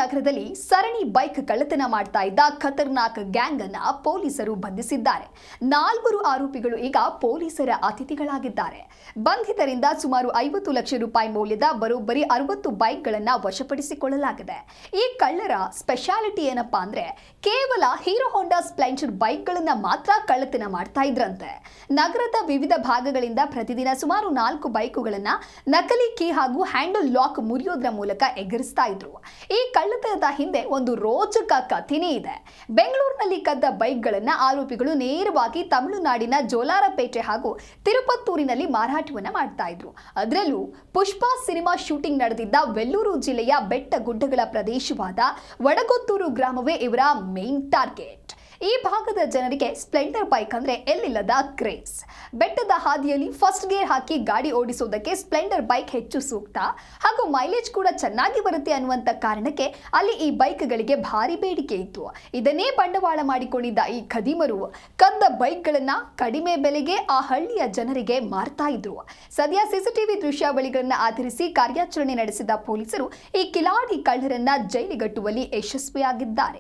ನಗರದಲ್ಲಿ ಸರಣಿ ಬೈಕ್ ಕಳ್ಳತನ ಮಾಡ್ತಾ ಇದ್ದ ಖತರ್ನಾಕ್ ಗ್ಯಾಂಗ್ ಅನ್ನ ಪೊಲೀಸರು ಬಂಧಿಸಿದ್ದಾರೆ. 4 ಆರೋಪಿಗಳು ಈಗ ಪೊಲೀಸರ ಅತಿಥಿಗಳಾಗಿದ್ದಾರೆ. ಬಂಧಿತರಿಂದ ಸುಮಾರು 50 ಲಕ್ಷ ರೂಪಾಯಿ ಮೌಲ್ಯದ ಬರೋಬ್ಬರಿ 60 ಬೈಕ್ಗಳನ್ನು ವಶಪಡಿಸಿಕೊಳ್ಳಲಾಗಿದೆ. ಈ ಕಳ್ಳರ ಸ್ಪೆಷಾಲಿಟಿ ಏನಪ್ಪಾ ಅಂದ್ರೆ ಕೇವಲ ಹೀರೋ ಹೋಂಡಾ ಸ್ಪ್ಲೆಂಡರ್ ಬೈಕ್ಗಳನ್ನು ಮಾತ್ರ ಕಳ್ಳತನ ಮಾಡ್ತಾ ಇದ್ರಂತೆ. ನಗರದ ವಿವಿಧ ಭಾಗಗಳಿಂದ ಪ್ರತಿದಿನ ಸುಮಾರು 4 ಬೈಕುಗಳನ್ನು ನಕಲಿ ಕೀ ಹಾಗೂ ಹ್ಯಾಂಡಲ್ ಲಾಕ್ ಮುರಿಯೋದ್ರ ಮೂಲಕ ಎಗರಿಸ್ತಾ ಇದ್ರು. ಈ ಕಳ್ಳತನದ ಹಿಂದೆ ಒಂದು ರೋಚಕ ಕಥೆನೇ ಇದೆ. ಬೆಂಗಳೂರಿನಲ್ಲಿ ಕದ್ದ ಬೈಕ್ಗಳನ್ನು ಆರೋಪಿಗಳು ನೇರವಾಗಿ ತಮಿಳುನಾಡಿನ ಜೋಲಾರಪೇಟೆ ಹಾಗೂ ತಿರುಪತ್ತೂರಿನಲ್ಲಿ ಮಾರಾಟವನ್ನ ಮಾಡ್ತಾ ಇದ್ರು. ಅದರಲ್ಲೂ ಪುಷ್ಪ ಸಿನಿಮಾ ಶೂಟಿಂಗ್ ನಡೆದಿದ್ದ ವೆಲ್ಲೂರು ಜಿಲ್ಲೆಯ ಬೆಟ್ಟ ಗುಡ್ಡಗಳ ಪ್ರದೇಶವಾದ ವಡಗೊತ್ತೂರು ಗ್ರಾಮವೇ ಇವರ ಮೇನ್ ಟಾರ್ಗೆಟ್. ಈ ಭಾಗದ ಜನರಿಗೆ ಸ್ಪ್ಲೆಂಡರ್ ಬೈಕ್ ಅಂದ್ರೆ ಎಲ್ಲಿಲ್ಲದ ಕ್ರೇಜ್. ಬೆಟ್ಟದ ಹಾದಿಯಲ್ಲಿ ಫಸ್ಟ್ ಗೇರ್ ಹಾಕಿ ಗಾಡಿ ಓಡಿಸೋದಕ್ಕೆ ಸ್ಪ್ಲೆಂಡರ್ ಬೈಕ್ ಹೆಚ್ಚು ಸೂಕ್ತ ಹಾಗೂ ಮೈಲೇಜ್ ಕೂಡ ಚೆನ್ನಾಗಿ ಬರುತ್ತೆ ಅನ್ನುವಂತ ಕಾರಣಕ್ಕೆ ಅಲ್ಲಿ ಈ ಬೈಕ್ಗಳಿಗೆ ಭಾರಿ ಬೇಡಿಕೆ ಇತ್ತು. ಇದನ್ನೇ ಬಂಡವಾಳ ಮಾಡಿಕೊಂಡಿದ್ದ ಈ ಖದೀಮರು ಕದ್ದ ಬೈಕ್ಗಳನ್ನ ಕಡಿಮೆ ಬೆಲೆಗೆ ಆ ಹಳ್ಳಿಯ ಜನರಿಗೆ ಮಾರ್ತಾ ಇದ್ರು. ಸದ್ಯ ಸಿಸಿಟಿವಿ ದೃಶ್ಯಾವಳಿಗಳನ್ನ ಆಧರಿಸಿ ಕಾರ್ಯಾಚರಣೆ ನಡೆಸಿದ ಪೊಲೀಸರು ಈ ಕಿಲಾಡಿ ಕಳ್ಳರನ್ನ ಜೈಲಿಗಟ್ಟುವಲ್ಲಿ ಯಶಸ್ವಿಯಾಗಿದ್ದಾರೆ.